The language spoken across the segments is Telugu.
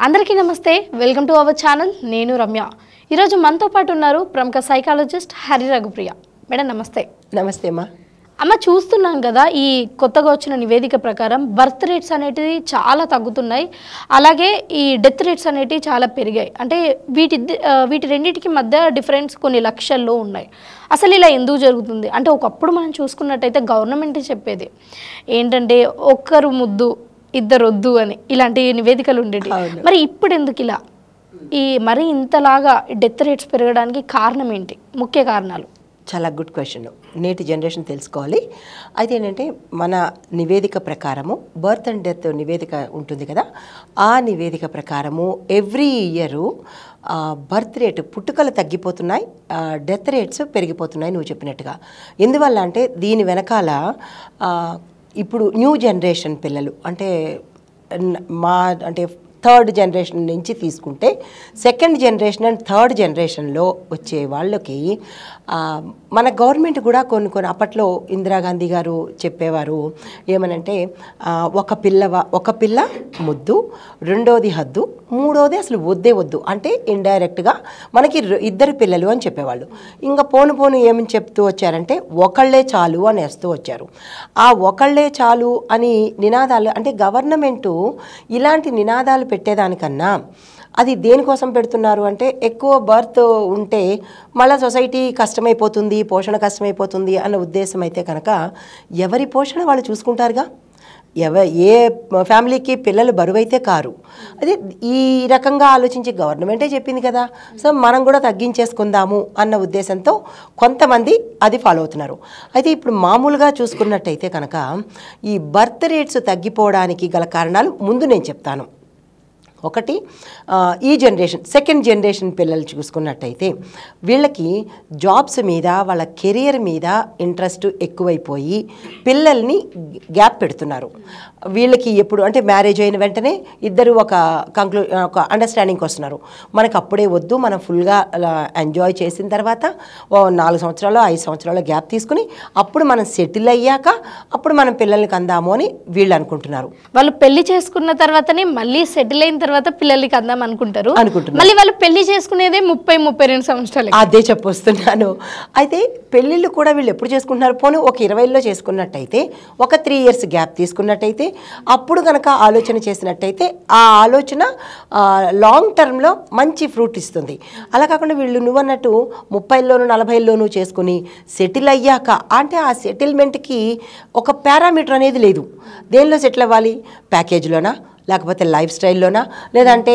అందరికీ నమస్తే, వెల్కమ్ టు అవర్ ఛానల్. నేను రమ్య. ఈరోజు మనతో పాటు ఉన్నారు ప్రముఖ సైకాలజిస్ట్ హరి రఘుప్రియ మేడం. నమస్తే. నమస్తే అమ్మా. అమ్మ, చూస్తున్నాం కదా, ఈ కొత్తగా వచ్చిన నివేదిక ప్రకారం బర్త్ రేట్స్ అనేటివి చాలా తగ్గుతున్నాయి, అలాగే ఈ డెత్ రేట్స్ అనేటివి చాలా పెరిగాయి. అంటే వీటి రెండింటికి మధ్య డిఫరెన్స్ కొన్ని లక్షల్లో ఉన్నాయి. అసలు ఇలా ఎందుకు జరుగుతుంది అంటే, ఒకప్పుడు మనం చూసుకున్నట్టయితే గవర్నమెంట్ చెప్పేది ఏంటంటే ఒక్కరు ముద్దు ఇద్దరు వద్దు అని, ఇలాంటి నివేదికలు ఉండేవి. మరి ఇప్పుడు ఎందుకు ఇలా మరి ఇంతలాగా డెత్ రేట్స్ పెరగడానికి కారణం ఏంటి? ముఖ్య కారణాలు. చాలా గుడ్ క్వశ్చన్. నేటి జనరేషన్ తెలుసుకోవాలి. అయితే ఏంటంటే, మన నివేదిక ప్రకారము బర్త్ అండ్ డెత్ నివేదిక ఉంటుంది కదా, ఆ నివేదిక ప్రకారము ఎవ్రీ ఇయరు బర్త్ రేటు పుట్టుకలు తగ్గిపోతున్నాయి, డెత్ రేట్స్ పెరిగిపోతున్నాయి నువ్వు చెప్పినట్టుగా. ఎందువల్ల అంటే దీని వెనకాల ఇప్పుడు న్యూ జనరేషన్ పిల్లలు అంటే థర్డ్ జనరేషన్ నుంచి తీసుకుంటే సెకండ్ జనరేషన్ అండ్ థర్డ్ జనరేషన్లో వచ్చే వాళ్ళకి మన గవర్నమెంట్ కూడా కొన్ని అప్పట్లో ఇందిరాగాంధీ గారు చెప్పేవారు ఏమనంటే, ఒక పిల్ల ముద్దు, రెండోది హద్దు, మూడోది అసలు వద్దు అంటే ఇండైరెక్ట్గా మనకి ఇద్దరు పిల్లలు అని చెప్పేవాళ్ళు. ఇంకా పోను ఏమని చెప్తూ వచ్చారంటే ఒకళ్ళే చాలు అని వేస్తూ వచ్చారు. ఆ ఒకళ్ళే చాలు అని నినాదాలు అంటే గవర్నమెంటు ఇలాంటి నినాదాలు పెట్టేదానికన్నా అది దేనికోసం పెడుతున్నారు అంటే, ఎక్కువ బర్త్ ఉంటే మళ్ళీ సొసైటీ కష్టమైపోతుంది, పోషణ కష్టమైపోతుంది అన్న ఉద్దేశం అయితే కనుక ఎవరి పోషణ వాళ్ళు చూసుకుంటారుగా. ఏ ఫ్యామిలీకి పిల్లలు బరువైతే కారు. అదే ఈ రకంగా ఆలోచించి గవర్నమెంటే చెప్పింది కదా, సో మనం కూడా తగ్గించేసుకుందాము అన్న ఉద్దేశంతో కొంతమంది అది ఫాలో అవుతున్నారు. అయితే ఇప్పుడు మామూలుగా చూసుకున్నట్టయితే కనుక ఈ బర్త్ రేట్స్ తగ్గిపోవడానికి గల కారణాలు ముందు నేను చెప్తాను. ఒకటి, ఈ జనరేషన్ సెకండ్ జనరేషన్ పిల్లలు చూసుకున్నట్టయితే వీళ్ళకి జాబ్స్ మీద వాళ్ళ కెరియర్ మీద ఇంట్రెస్ట్ ఎక్కువైపోయి పిల్లల్ని గ్యాప్ పెడుతున్నారు. వీళ్ళకి ఎప్పుడు అంటే మ్యారేజ్ అయిన వెంటనే ఇద్దరు ఒక అండర్స్టాండింగ్కి వస్తున్నారు. మనకు అప్పుడే వద్దు, మనం ఫుల్గా ఎంజాయ్ చేసిన తర్వాత 4 సంవత్సరాలు 5 సంవత్సరాలు గ్యాప్ తీసుకుని అప్పుడు మనం సెటిల్ అయ్యాక అప్పుడు మనం పిల్లలకి అందాము అని వీళ్ళు అనుకుంటున్నారు. వాళ్ళు పెళ్లి చేసుకున్న తర్వాతనే మళ్ళీ సెటిల్ అయిన తర్వాత పిల్లలకి అందాం అనుకుంటారు. మళ్ళీ వాళ్ళు పెళ్లి చేసుకునేదే 30-32 సంవత్సరాలు. అదే చెప్పొస్తున్నాను. అయితే పెళ్ళిళ్ళు కూడా వీళ్ళు ఎప్పుడు చేసుకుంటున్నారు? పోను ఒక 20లో చేసుకున్నట్టయితే ఒక 3 years గ్యాప్ తీసుకున్నట్టయితే అప్పుడు కనుక ఆలోచన చేసినట్టయితే ఆ ఆలోచన లాంగ్ టర్మ్లో మంచి ఫ్రూట్ ఇస్తుంది. అలా కాకుండా వీళ్ళు నువ్వన్నట్టు 30లోను 40లోను చేసుకుని సెటిల్ అయ్యాక అంటే ఆ సెటిల్మెంట్కి ఒక పారామీటర్ అనేది లేదు. దేనిలో సెటిల్ అవ్వాలి? ప్యాకేజ్లోనా, లేకపోతే లైఫ్ స్టైల్లోనా, లేదంటే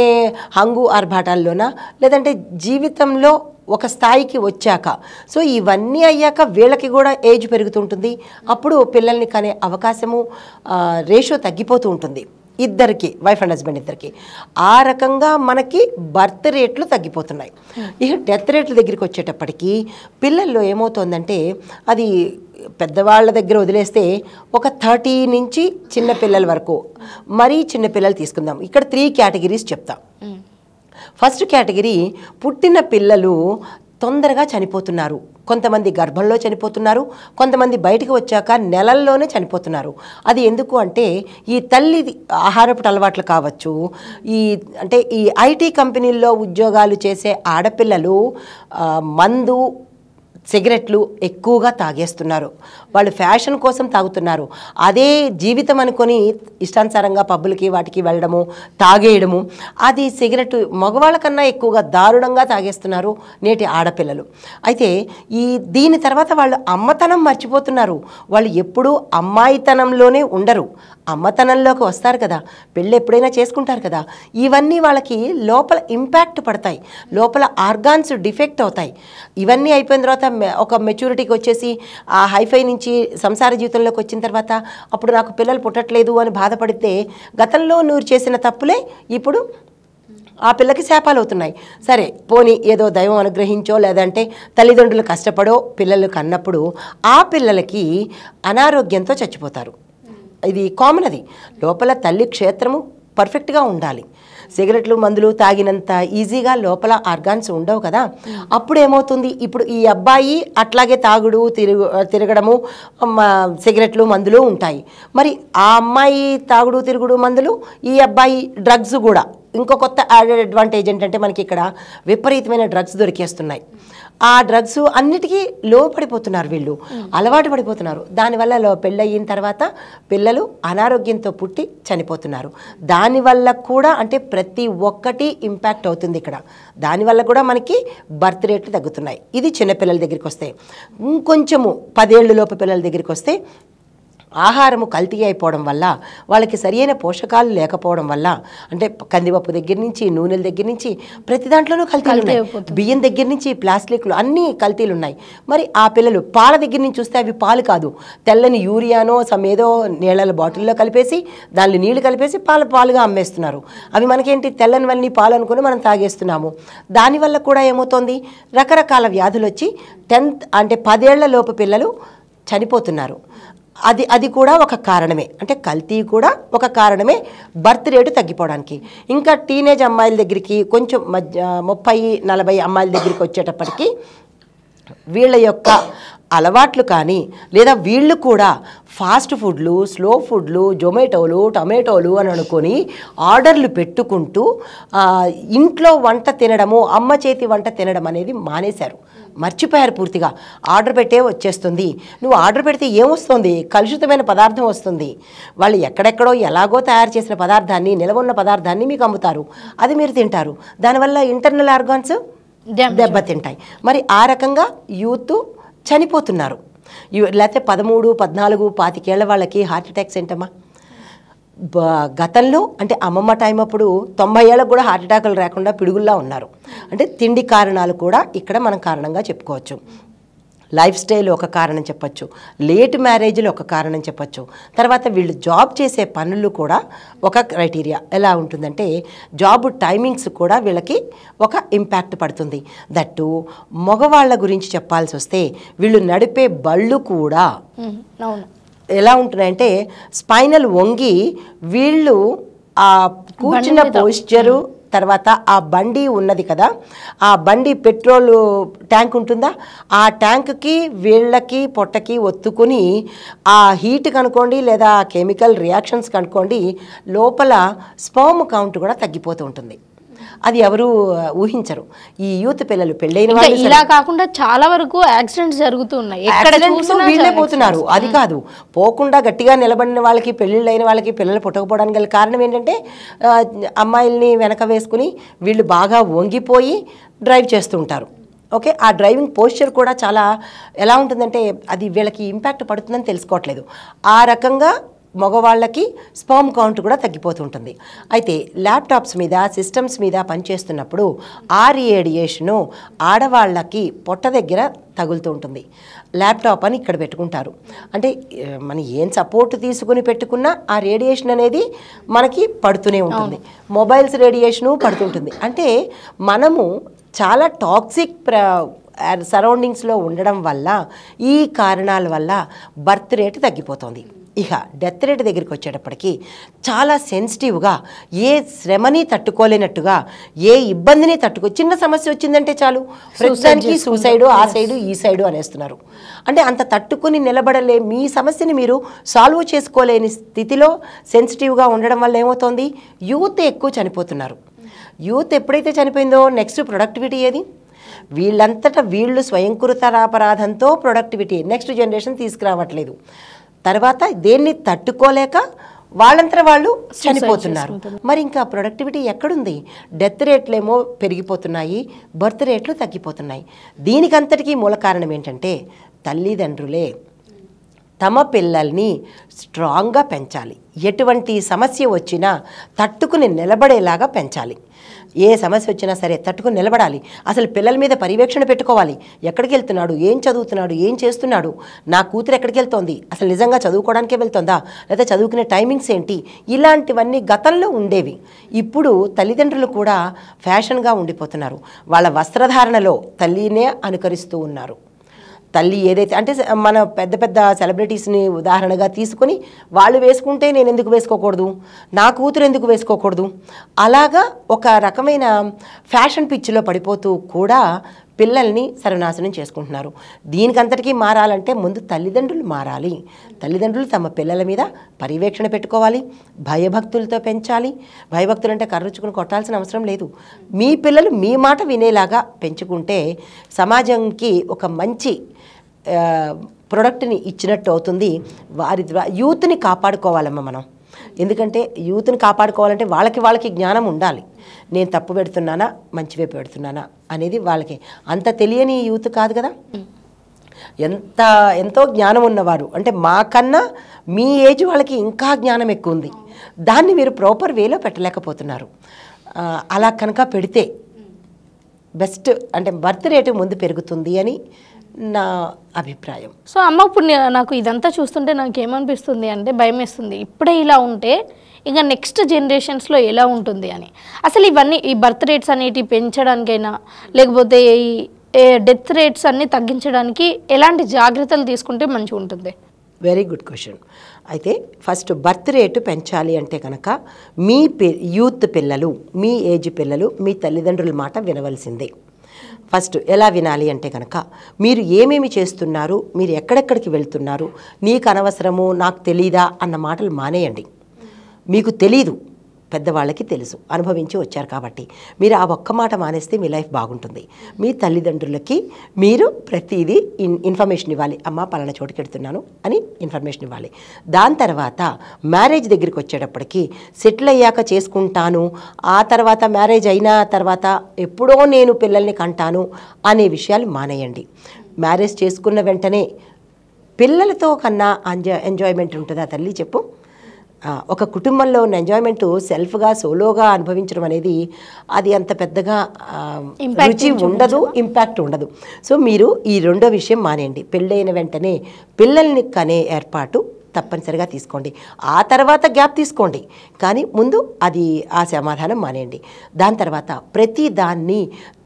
హంగు ఆర్భాటాల్లోనా, లేదంటే జీవితంలో ఒక స్థాయికి వచ్చాక. సో ఇవన్నీ అయ్యాక వీళ్ళకి కూడా ఏజ్ పెరుగుతుంటుంది. అప్పుడు పిల్లల్ని కనే అవకాశము రేషియో తగ్గిపోతూ ఉంటుంది ఇద్దరికి, వైఫ్ అండ్ హస్బెండ్ ఇద్దరికి. ఆ రకంగా మనకి బర్త్ రేట్లు తగ్గిపోతున్నాయి. ఇక డెత్ రేట్ల దగ్గరికి వచ్చేటప్పటికి పిల్లల్లో ఏమవుతుందంటే, అది పెద్దవాళ్ళ దగ్గర వదిలేస్తే ఒక 30 నుంచి చిన్నపిల్లల వరకు, మరీ చిన్నపిల్లలు తీసుకుందాం. ఇక్కడ 3 కేటగిరీస్ చెప్తాం. ఫస్ట్ కేటగిరీ, పుట్టిన పిల్లలు తొందరగా చనిపోతున్నారు. కొంతమంది గర్భంలో చనిపోతున్నారు, కొంతమంది బయటకు వచ్చాక నెలల్లోనే చనిపోతున్నారు. అది ఎందుకు అంటే ఈ తల్లి ఆహారపు అలవాట్లు కావచ్చు, ఈ ఐటీ కంపెనీల్లో ఉద్యోగాలు చేసే ఆడపిల్లలు మందు సిగరెట్లు ఎక్కువగా తాగేస్తున్నారు. వాళ్ళు ఫ్యాషన్ కోసం తాగుతున్నారు. అదే జీవితం అనుకొని ఇష్టానుసారంగా పబ్బులకి వాటికి వెళ్ళడము, తాగేయడము. అది సిగరెట్ మగవాళ్ళ కన్నా ఎక్కువగా దారుణంగా తాగేస్తున్నారు నేటి ఆడపిల్లలు. అయితే దీని తర్వాత వాళ్ళు అమ్మతనం మర్చిపోతున్నారు. వాళ్ళు ఎప్పుడూ అమ్మాయితనంలోనే ఉండరు, అమ్మతనంలోకి వస్తారు కదా, పెళ్ళి ఎప్పుడైనా చేసుకుంటారు కదా. ఇవన్నీ వాళ్ళకి లోపల ఇంపాక్ట్ పడతాయి, లోపల ఆర్గాన్స్ డిఫెక్ట్ అవుతాయి. ఇవన్నీ అయిపోయిన తర్వాత ఒక మెచ్యూరిటీకి వచ్చేసి ఆ హైఫై నుంచి సంసార జీవితంలోకి వచ్చిన తర్వాత అప్పుడు నాకు పిల్లలు పుట్టట్లేదు అని బాధపడితే గతంలో నువ్వు చేసిన తప్పులే ఇప్పుడు ఆ పిల్లకి శాపాలు అవుతున్నాయి. సరే పోనీ ఏదో దైవం అనుగ్రహించో లేదంటే తల్లిదండ్రులు కష్టపడో పిల్లలు కన్నప్పుడు ఆ పిల్లలకి అనారోగ్యంతో చచ్చిపోతారు. ఇది కామన్. అది లోపల తల్లి క్షేత్రము పర్ఫెక్ట్గా ఉండాలి. సిగరెట్లు మందులు తాగినంత ఈజీగా లోపల ఆర్గాన్స్ ఉండవు కదా. అప్పుడు ఏమవుతుంది, ఇప్పుడు ఈ అబ్బాయి అట్లాగే తాగుడు తిరగడము సిగరెట్లు మందులు ఉంటాయి. మరి ఆ అమ్మాయి తాగుడు తిరుగుడు మందులు, ఈ అబ్బాయి డ్రగ్స్ కూడా ఇంకో కొత్త యాడెడ్ అడ్వాంటేజ్ ఏంటంటే మనకి ఇక్కడ విపరీతమైన డ్రగ్స్ దొరికేస్తున్నాయి. ఆ డ్రగ్స్ అన్నిటికీ లోపడిపోతున్నారు, వీళ్ళు అలవాటు పడిపోతున్నారు. దానివల్ల పెళ్ళయిన తర్వాత పిల్లలు అనారోగ్యంతో పుట్టి చనిపోతున్నారు. దానివల్ల కూడా అంటే ప్రతి ఒక్కటి ఇంపాక్ట్ అవుతుంది ఇక్కడ. దానివల్ల కూడా మనకి బర్త్ రేట్లు తగ్గుతున్నాయి. ఇది చిన్నపిల్లల దగ్గరికి వస్తే. ఇంకొంచెము 10 ఏళ్ళ లోపు పిల్లల దగ్గరికి వస్తే ఆహారము కల్తీ అయిపోవడం వల్ల, వాళ్ళకి సరియైన పోషకాలు లేకపోవడం వల్ల, అంటే కందిపప్పు దగ్గర నుంచి నూనెల దగ్గర నుంచి ప్రతి దాంట్లోనూ కల్తీలు ఉన్నాయి. బియ్యం దగ్గర నుంచి ప్లాస్టిక్లు అన్నీ కల్తీలు ఉన్నాయి. మరి ఆ పిల్లలు పాల దగ్గర నుంచి చూస్తే అవి పాలు కాదు, తెల్లని యూరియానో ఏదో నీళ్ళ బాటిల్లో కలిపేసి దానిలో నీళ్లు కలిపేసి పాలుగా అమ్మేస్తున్నారు. అవి మనకేంటి తెల్లనివన్నీ పాలు అనుకుని మనం తాగేస్తున్నాము. దానివల్ల కూడా ఏమవుతోంది, రకరకాల వ్యాధులు వచ్చి 10 ఏళ్ల లోపు పిల్లలు చనిపోతున్నారు. అది కూడా ఒక కారణమే, అంటే కల్తీ కూడా ఒక కారణమే బర్త్ రేటు తగ్గిపోవడానికి. ఇంకా టీనేజ్ అమ్మాయిల దగ్గరికి కొంచెం 30-40 అమ్మాయిల దగ్గరికి వచ్చేటప్పటికి వీళ్ళ యొక్క అలవాట్లు కానీ, లేదా వీళ్ళు కూడా ఫాస్ట్ ఫుడ్లు, స్లో ఫుడ్లు, జొమాటోలు, టొమాటోలు అని అనుకొని ఆర్డర్లు పెట్టుకుంటూ ఇంట్లో వంట తినడము, అమ్మ చేతి వంట తినడం అనేది మానేశారు, మర్చిపోయారు పూర్తిగా. ఆర్డర్ పెట్టే వచ్చేస్తుంది. నువ్వు ఆర్డర్ పెడితే ఏమొస్తుంది, కలుషితమైన పదార్థం వస్తుంది. వాళ్ళు ఎక్కడెక్కడో ఎలాగో తయారు చేసిన పదార్థాన్ని, నిలవున్న పదార్థాన్ని మీకు అమ్ముతారు, అది మీరు తింటారు. దానివల్ల ఇంటర్నల్ ఆర్గాన్స్ దెబ్బతింటాయి. మరి ఆ రకంగా యూత్ చనిపోతున్నారు. లేకపోతే 13, 14, 25 ఏళ్ల వాళ్ళకి హార్ట్ అటాక్స్ ఏంటమ్మా? గతంలో అంటే అమ్మమ్మ టైం అప్పుడు 90 ఏళ్ళకు కూడా హార్ట్ అటాకులు రాకుండా పిడుగుల్లా ఉన్నారు. అంటే తిండి కారణాలు కూడా ఇక్కడ మనం కారణంగా చెప్పుకోవచ్చు. లైఫ్ స్టైల్ ఒక కారణం చెప్పచ్చు, లేట్ మ్యారేజ్లు ఒక కారణం చెప్పచ్చు. తర్వాత వీళ్ళు జాబ్ చేసే పనులు కూడా ఒక క్రైటీరియా. ఎలా ఉంటుందంటే జాబ్ టైమింగ్స్ కూడా వీళ్ళకి ఒక ఇంపాక్ట్ పడుతుంది. దట్టు మగవాళ్ళ గురించి చెప్పాల్సి వస్తే వీళ్ళు నడిపే బళ్ళు కూడా ఎలా ఉంటున్నాయంటే స్పైనల్ వంగి వీళ్ళు ఆ కూర్చున్న పోస్చరు, తర్వాత ఆ బండి ఉన్నది కదా, ఆ బండి పెట్రోల్ ట్యాంక్ ఉంటుందా, ఆ ట్యాంక్కి వీళ్ళకి పొట్టకి ఒత్తుకుని ఆ హీట్ కనుకోండి, లేదా కెమికల్ రియాక్షన్స్ కనుకోండి, లోపల స్పర్మ్ కౌంట్ కూడా తగ్గిపోతూ ఉంటుంది. అది ఎవరు ఊహించరు. ఈ యూత్ పిల్లలు పెళ్ళైన వాళ్ళు ఇలా కాకుండా చాలా వరకు యాక్సిడెంట్స్ జరుగుతున్నాయి, వీళ్ళే పోతున్నారు. అది కాదు, పోకుండా గట్టిగా నిలబడిన వాళ్ళకి, పెళ్ళిళ్ళు అయిన వాళ్ళకి పిల్లలు పుట్టకపోవడానికి గల కారణం ఏంటంటే అమ్మాయిల్ని వెనక వేసుకుని వీళ్ళు బాగా వంగిపోయి డ్రైవ్ చేస్తూ ఉంటారు. ఓకే, ఆ డ్రైవింగ్ పోస్చర్ కూడా చాలా ఎలా ఉంటుందంటే అది వీళ్ళకి ఇంపాక్ట్ పడుతుందని తెలుసుకోవట్లేదు. ఆ రకంగా మగవాళ్ళకి స్పర్మ్ కౌంట్ కూడా తగ్గిపోతుంటుంది. అయితే ల్యాప్టాప్స్ మీద, సిస్టమ్స్ మీద పనిచేస్తున్నప్పుడు ఆ రేడియేషను ఆడవాళ్ళకి పొట్ట దగ్గర తగులుతూ ఉంటుంది. ల్యాప్టాప్ అని ఇక్కడ పెట్టుకుంటారు, అంటే మనం ఏం సపోర్ట్ తీసుకుని పెట్టుకున్నా ఆ రేడియేషన్ అనేది మనకి పడుతూనే ఉంటుంది. మొబైల్స్ రేడియేషను పడుతుంటుంది. అంటే మనము చాలా టాక్సిక్ సరౌండింగ్స్లో ఉండడం వల్ల, ఈ కారణాల వల్ల బర్త్ రేట్ తగ్గిపోతుంది. ఇక డెత్ రేట్ దగ్గరికి వచ్చేటప్పటికి చాలా సెన్సిటివ్గా, ఏ శ్రమని తట్టుకోలేనట్టుగా, ఏ ఇబ్బందిని చిన్న సమస్య వచ్చిందంటే చాలు ప్రస్తుతానికి సూసైడు, ఆ సైడు ఈ సైడు అనేస్తున్నారు. అంటే అంత తట్టుకుని నిలబడలే, మీ సమస్యని మీరు సాల్వ్ చేసుకోలేని స్థితిలో సెన్సిటివ్గా ఉండడం వల్ల ఏమవుతుంది, యూత్ ఎక్కువ చనిపోతున్నారు. యూత్ ఎప్పుడైతే చనిపోయిందో నెక్స్ట్ ప్రొడక్టివిటీ ఏది? వీళ్ళంతటా వీళ్ళు స్వయంకృతాపరాధంతో ప్రొడక్టివిటీ నెక్స్ట్ జనరేషన్ తీసుకురావట్లేదు. తర్వాత దేన్ని తట్టుకోలేక వాళ్ళంతా వాళ్ళు చనిపోతున్నారు. మరి ఇంకా ప్రొడక్టివిటీ ఎక్కడుంది? డెత్ రేట్లేమో పెరిగిపోతున్నాయి, బర్త్ రేట్లు తగ్గిపోతున్నాయి. దీనికంతటికీ మూల కారణం ఏంటంటే తల్లిదండ్రులే తమ పిల్లల్ని స్ట్రాంగ్గా పెంచాలి. ఎటువంటి సమస్య వచ్చినా తట్టుకుని నిలబడేలాగా పెంచాలి. ఏ సమస్య వచ్చినా సరే తట్టుకుని నిలబడాలి. అసలు పిల్లల మీద పర్యవేక్షణ పెట్టుకోవాలి. ఎక్కడికి వెళ్తున్నాడు, ఏం చదువుతున్నాడు, ఏం చేస్తున్నాడు, నా కూతురు ఎక్కడికి వెళ్తోంది, అసలు నిజంగా చదువుకోవడానికే వెళ్తుందా, లేదా చదువుకునే టైమింగ్స్ ఏంటి, ఇలాంటివన్నీ గతంలో ఉండేవి. ఇప్పుడు తల్లిదండ్రులు కూడా ఫ్యాషన్గా ఉండిపోతున్నారు. వాళ్ళ వస్త్రధారణలో తల్లినే అనుకరిస్తూ ఉన్నారు. తల్లి ఏదైతే అంటే మన పెద్ద పెద్ద సెలబ్రిటీస్ని ఉదాహరణగా తీసుకొని వాళ్ళు వేసుకుంటే నేను ఎందుకు వేసుకోకూడదు, నా కూతురు ఎందుకు వేసుకోకూడదు, అలాగా ఒక రకమైన ఫ్యాషన్ పిచ్చిలో పడిపోతూ కూడా పిల్లల్ని సర్వనాశనం చేసుకుంటున్నారు. దీనికంతటికీ మారాలంటే ముందు తల్లిదండ్రులు మారాలి. తల్లిదండ్రులు తమ పిల్లల మీద పర్యవేక్షణ పెట్టుకోవాలి, భయభక్తులతో పెంచాలి. భయభక్తులు అంటే కర్రుచుకుని కొట్టాల్సిన అవసరం లేదు. మీ పిల్లలు మీ మాట వినేలాగా పెంచుకుంటే సమాజంకి ఒక మంచి ప్రొడక్ట్ని ఇచ్చినట్టు అవుతుంది. వారి యూత్ని కాపాడుకోవాలమ్మా మనం. ఎందుకంటే యూత్ని కాపాడుకోవాలంటే వాళ్ళకి జ్ఞానం ఉండాలి. నేను తప్పు పెడుతున్నానా, మంచి వైపు పెడుతున్నానా అనేది వాళ్ళకి అంత తెలియని యూత్ కాదు కదా. ఎంతో జ్ఞానం ఉన్నవారు అంటే మాకన్నా మీ ఏజ్ వాళ్ళకి ఇంకా జ్ఞానం ఎక్కువ ఉంది. దాన్ని మీరు ప్రాపర్ వేలో పెట్టలేకపోతున్నారు. అలా కనుక పెడితే బెస్ట్ అంటే బర్త్ రేటు ముందు పెరుగుతుంది అని నా అభిప్రాయం. సో అమ్మ ఇప్పుడు నాకు ఇదంతా చూస్తుంటే నాకు ఏమనిపిస్తుంది అంటే భయం వేస్తుంది. ఇప్పుడే ఇలా ఉంటే ఇంకా నెక్స్ట్ జనరేషన్స్లో ఎలా ఉంటుంది అని. అసలు ఇవన్నీ ఈ బర్త్ రేట్స్ అనేటివి పెంచడానికైనా లేకపోతే ఈ డెత్ రేట్స్ అన్నీ తగ్గించడానికి ఎలాంటి జాగ్రత్తలు తీసుకుంటే మంచిగా ఉంటుంది? Very good question. అయితే ఫస్ట్ బర్త్ రేటు పెంచాలి అంటే కనుక మీ యూత్ పిల్లలు, మీ ఏజ్ పిల్లలు మీ తల్లిదండ్రుల మాట వినవలసిందే. ఫస్ట్ ఎలా వినాలి అంటే కనుక మీరు ఏమేమి చేస్తున్నారు, మీరు ఎక్కడెక్కడికి వెళ్తున్నారు, నీకు అనవసరము, నాకు తెలీదా అన్న మాటలు మానేయండి. మీకు తెలీదు, పెద్దవాళ్ళకి తెలుసు, అనుభవించి వచ్చారు కాబట్టి. మీరు ఆ ఒక్క మాట మానేస్తే మీ లైఫ్ బాగుంటుంది. మీ తల్లిదండ్రులకి మీరు ప్రతిదీ ఇన్ఫర్మేషన్ ఇవ్వాలి. అమ్మ పలానా చోటుకి వెళ్తున్నాను అని ఇన్ఫర్మేషన్ ఇవ్వాలి. దాని తర్వాత మ్యారేజ్ దగ్గరికి వచ్చేటప్పటికి సెటిల్ అయ్యాక చేసుకుంటాను, ఆ తర్వాత మ్యారేజ్ అయిన తర్వాత ఎప్పుడో నేను పిల్లల్ని కంటాను అనే విషయాలు మానేయండి. మ్యారేజ్ చేసుకున్న వెంటనే పిల్లలతో కన్నా ఎంజాయ్మెంట్ ఉంటుందా తల్లి చెప్పు? ఒక కుటుంబంలో ఉన్న ఎంజాయ్మెంట్ సెల్ఫ్గా సోలోగా అనుభవించడం అనేది అది అంత పెద్దగా రుచి ఉండదు, ఇంపాక్ట్ ఉండదు. సో మీరు ఈ రెండో విషయం మానేయండి. పెళ్ళైన వెంటనే పిల్లల్ని కనే ఏర్పాటు తప్పనిసరిగా తీసుకోండి. ఆ తర్వాత గ్యాప్ తీసుకోండి, కానీ ముందు అది ఆ సమాధానం మానేయండి. దాని తర్వాత ప్రతి దాన్ని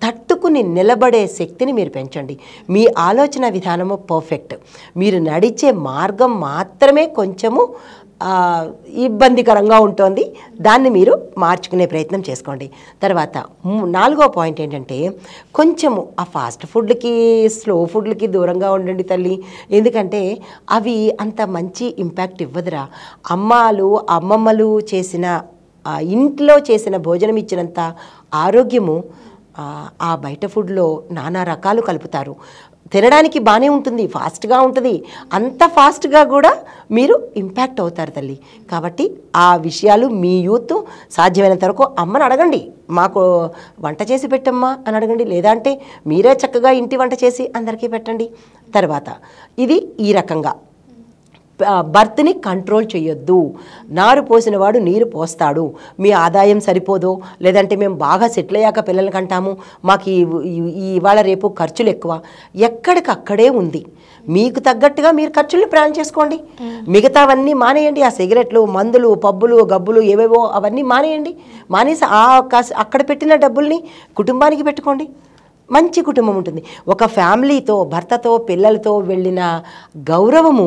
తట్టుకుని నిలబడే శక్తిని మీరు పెంచండి. మీ ఆలోచన విధానము పర్ఫెక్ట్, మీరు నడిచే మార్గం మాత్రమే కొంచెము ఇబ్బందికరంగా ఉంటుంది. దాన్ని మీరు మార్చుకునే ప్రయత్నం చేసుకోండి. తర్వాత నాలుగో పాయింట్ ఏంటంటే కొంచెము ఆ ఫాస్ట్ ఫుడ్లకి, స్లో ఫుడ్లకి దూరంగా ఉండండి తల్లి. ఎందుకంటే అవి అంత మంచి ఇంపాక్ట్ ఇవ్వదురా. అమ్మమ్మలు చేసిన ఇంట్లో చేసిన భోజనం ఇచ్చినంత ఆరోగ్యము ఆ బయట ఫుడ్లో నానా రకాలు కలుపుతారు. తినడానికి బాగానే ఉంటుంది, ఫాస్ట్గా ఉంటుంది, అంత ఫాస్ట్గా కూడా మీరు ఇంపాక్ట్ అవుతారు తల్లి. కాబట్టి ఆ విషయాలు మీ యూత్ సాధ్యమైనంత వరకు అమ్మని అడగండి, మాకు వంట చేసి పెట్టమ్మా అని అడగండి. లేదంటే మీరే చక్కగా ఇంటి వంట చేసి అందరికీ పెట్టండి. తర్వాత ఇది ఈ రకంగా బర్త్ని కంట్రోల్ చేయొద్దు. నారు పోసినవాడు నీరు పోస్తాడు. మీ ఆదాయం సరిపోదో, లేదంటే మేము బాగా సెటిల్ అయ్యాక పిల్లలకి అంటాము మాకు ఇవాళ రేపు ఖర్చులు ఎక్కువ, ఎక్కడికక్కడే ఉంది. మీకు తగ్గట్టుగా మీరు ఖర్చుల్ని ప్లాన్ చేసుకోండి. మిగతావన్నీ మానేయండి. ఆ సిగరెట్లు, మందులు, పబ్బులు, గబ్బులు ఏవేవో అవన్నీ మానేయండి. మానేసి అక్కడ పెట్టిన డబ్బుల్ని కుటుంబానికి పెట్టుకోండి. మంచి కుటుంబం ఉంటుంది. ఒక ఫ్యామిలీతో, భర్తతో, పిల్లలతో వెళ్ళిన గౌరవము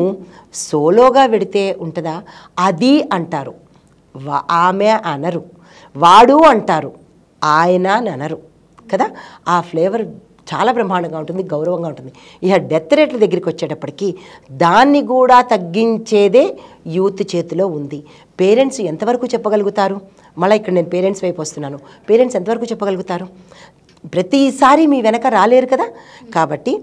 సోలోగా వెడితే ఉంటుందా? అది అంటారు, ఆమె అనరు, వాడు అంటారు, ఆయన అనరు కదా. ఆ ఫ్లేవర్ చాలా బ్రహ్మాండంగా ఉంటుంది, గౌరవంగా ఉంటుంది. ఇక డెత్ రేట్ల దగ్గరికి వచ్చేటప్పటికి దాన్ని కూడా తగ్గించేదే యూత్ చేతిలో ఉంది. పేరెంట్స్ ఎంతవరకు చెప్పగలుగుతారు? మళ్ళీ ఇక్కడ నేను పేరెంట్స్ వైపు వస్తున్నాను. పేరెంట్స్ ఎంతవరకు చెప్పగలుగుతారు? ప్రతిసారి మీ వెనక రాలేరు కదా. కాబట్టి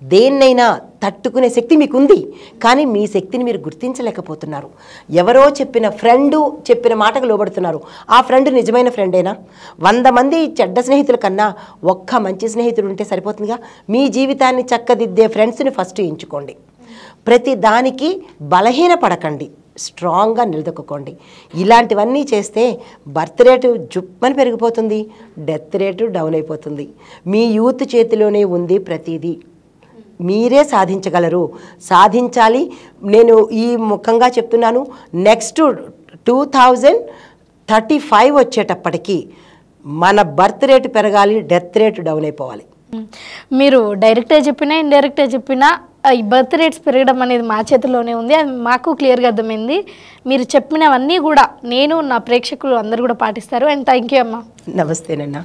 దేన్నైనా తట్టుకునే శక్తి మీకుంది, కానీ మీ శక్తిని మీరు గుర్తించలేకపోతున్నారు. ఎవరో చెప్పిన ఫ్రెండు చెప్పిన మాటకు లోబడుతున్నారు. ఆ ఫ్రెండ్ నిజమైన ఫ్రెండేనా? 100 మంది చెడ్డ స్నేహితుల కన్నా ఒక్క మంచి స్నేహితుడు ఉంటే సరిపోతుందిగా. మీ జీవితాన్ని చక్కదిద్దే ఫ్రెండ్స్ని ఫస్ట్ ఎంచుకోండి. ప్రతి దానికి బలహీన పడకండి, స్ట్రాంగ్గా నిలదొక్కుకోండి. ఇలాంటివన్నీ చేస్తే బర్త్ రేటు జుప్పని పెరిగిపోతుంది, డెత్ రేటు డౌన్ అయిపోతుంది. మీ యూత్ చేతిలోనే ఉంది ప్రతిదీ. మీరే సాధించగలరు, సాధించాలి. నేను ఈ ముఖంగా చెప్తున్నాను. నెక్స్ట్ 2035 వచ్చేటప్పటికి మన బర్త్ రేటు పెరగాలి, డెత్ రేటు డౌన్ అయిపోవాలి. మీరు డైరెక్ట్గా చెప్పినా ఇండైరెక్ట్గా చెప్పినా ఈ బర్త్ రేట్స్ పెరగడం అనేది మా చేతిలోనే ఉంది. అది మాకు క్లియర్గా అర్థమైంది. మీరు చెప్పినవన్నీ కూడా నేను, నా ప్రేక్షకులు అందరూ కూడా పాటిస్తారు. అండ్ థ్యాంక్ యూ అమ్మా. నమస్తేనన్నా.